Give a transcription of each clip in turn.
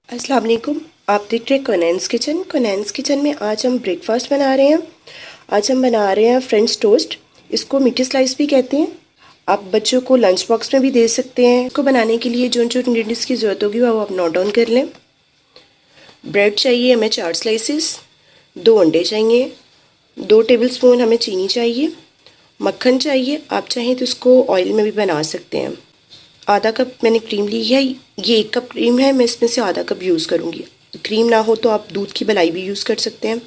अस्सलाम वालेकुम। आप देख रहे हैं कोनैन्स किचन। कोनैन्स किचन में आज हम ब्रेकफास्ट बना रहे हैं। आज हम बना रहे हैं फ्रेंच टोस्ट। इसको मीठी स्लाइस भी कहते हैं। आप बच्चों को लंच बॉक्स में भी दे सकते हैं। इसको बनाने के लिए जो जो इंग्रेडिएंट्स की ज़रूरत होगी वो आप नोट डाउन कर लें। ब्रेड चाहिए हमें 4 स्लाइसिस, 2 अंडे चाहिए, 2 टेबलस्पून हमें चीनी चाहिए, मक्खन चाहिए। आप चाहें तो इसको ऑयल में भी बना सकते हैं। आधा कप मैंने क्रीम ली है। ये 1 कप क्रीम है, मैं इसमें से आधा कप यूज़ करूँगी। क्रीम ना हो तो आप दूध की मलाई भी यूज़ कर सकते हैं।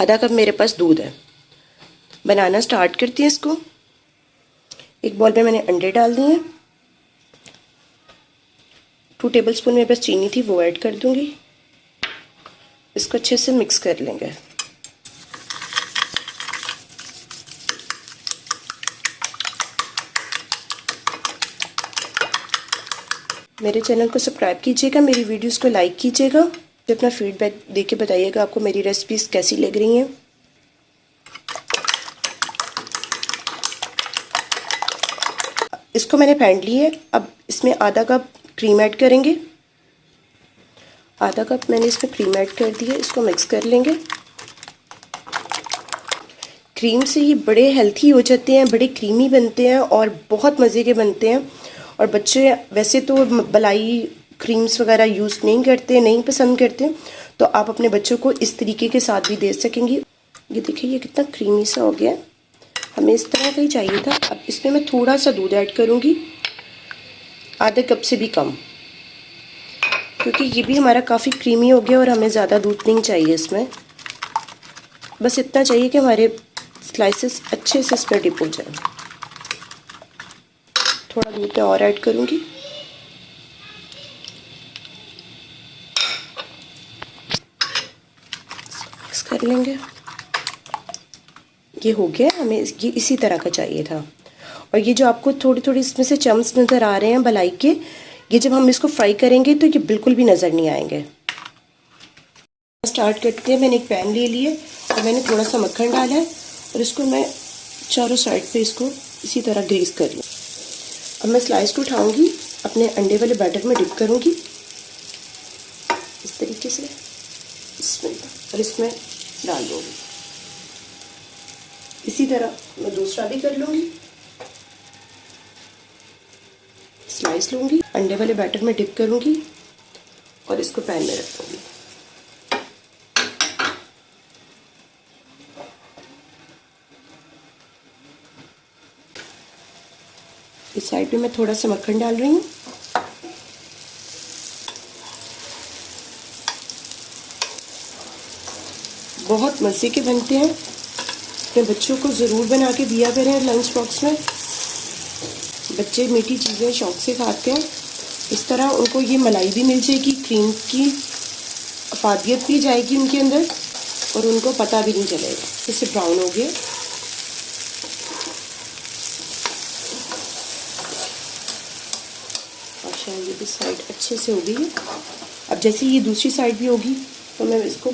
आधा कप मेरे पास दूध है। बनाना स्टार्ट करते हैं इसको। एक बॉल में मैंने अंडे डाल दिए। 2 टेबलस्पून मेरे पास चीनी थी, वो ऐड कर दूँगी। इसको अच्छे से मिक्स कर लेंगे। मेरे चैनल को सब्सक्राइब कीजिएगा, मेरी वीडियोस को लाइक कीजिएगा, अपना फीडबैक देके बताइएगा आपको मेरी रेसिपीज़ कैसी लग रही हैं। इसको मैंने फेंट ली है। अब इसमें आधा कप क्रीम ऐड करेंगे। आधा कप मैंने इसमें क्रीम ऐड कर दी है। इसको मिक्स कर लेंगे। क्रीम से ये बड़े हेल्थी हो जाते हैं, बड़े क्रीमी बनते हैं और बहुत मज़े के बनते हैं। और बच्चे वैसे तो मलाई क्रीम्स वगैरह यूज़ नहीं करते, नहीं पसंद करते, तो आप अपने बच्चों को इस तरीके के साथ भी दे सकेंगी। ये देखिए ये कितना क्रीमी सा हो गया। हमें इस तरह का ही चाहिए था। अब इसमें मैं थोड़ा सा दूध ऐड करूँगी, आधे कप से भी कम, क्योंकि ये भी हमारा काफ़ी क्रीमी हो गया और हमें ज़्यादा दूध नहीं चाहिए इसमें। बस इतना चाहिए कि हमारे स्लाइसेस अच्छे से इस पर डिप हो जाए। थोड़ा दूध मैं और ऐड करूँगी। मिक्स कर लेंगे। ये हो गया। हमें ये इसी तरह का चाहिए था। और ये जो आपको थोड़ी थोड़ी इसमें से चम्स नज़र आ रहे हैं मलाई के, ये जब हम इसको फ्राई करेंगे तो ये बिल्कुल भी नज़र नहीं आएंगे। स्टार्ट करते हैं। मैंने एक पैन ले लिया और मैंने थोड़ा सा मक्खन डाला है और इसको मैं चारों साइड पे इसको इसी तरह ग्रीस कर लूँ। अब मैं स्लाइस को उठाऊंगी, अपने अंडे वाले बैटर में डिप करूंगी इस तरीके से इसमें, और इसमें डाल दूंगी। इसी तरह मैं दूसरा भी कर लूंगी। स्लाइस लूंगी, अंडे वाले बैटर में डिप करूंगी और इसको पैन में रख दूंगी। इस साइड पे मैं थोड़ा सा मक्खन डाल रही हूँ। बहुत मज़े के बनते हैं। अपने बच्चों को ज़रूर बना के दिया करें लंच बॉक्स में। बच्चे मीठी चीज़ें शौक़ से खाते हैं। इस तरह उनको ये मलाई भी मिल जाएगी, क्रीम की अफादियत भी जाएगी उनके अंदर और उनको पता भी नहीं चलेगा। इससे ब्राउन हो गया। ये भी साइड अच्छे से हो गई है। अब जैसे ये दूसरी साइड भी होगी तो मैं इसको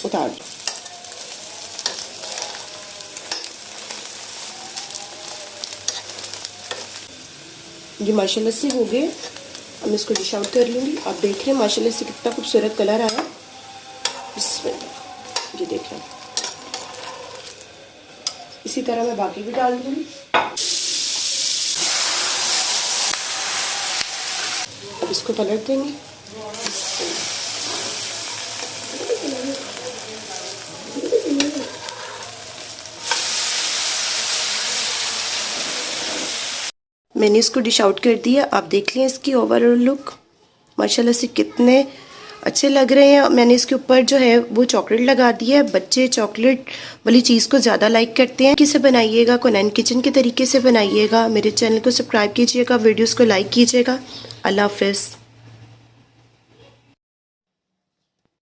उतार दूँ। ये माशाल्लाह से हो गए। अब मैं इसको डिश आउट कर लूँगी। आप देख रहे हैं माशाल्लाह से कितना खूबसूरत कलर आया। इसमें ये देख रहे हैं। इसी तरह मैं बाकी भी डाल दूँगी। अब इसको पलट देंगे। मैंने इसको डिश आउट कर दिया। आप देख लें इसकी ओवरऑल लुक माशाल्लाह से कितने अच्छे लग रहे हैं। मैंने इसके ऊपर जो है वो चॉकलेट लगा दी है। बच्चे चॉकलेट वाली चीज़ को ज़्यादा लाइक करते हैं। किसे बनाइएगा, कोनैन किचन के तरीके से बनाइएगा। मेरे चैनल को सब्सक्राइब कीजिएगा, वीडियोस को लाइक कीजिएगा। अल्लाह हाफ़िज़।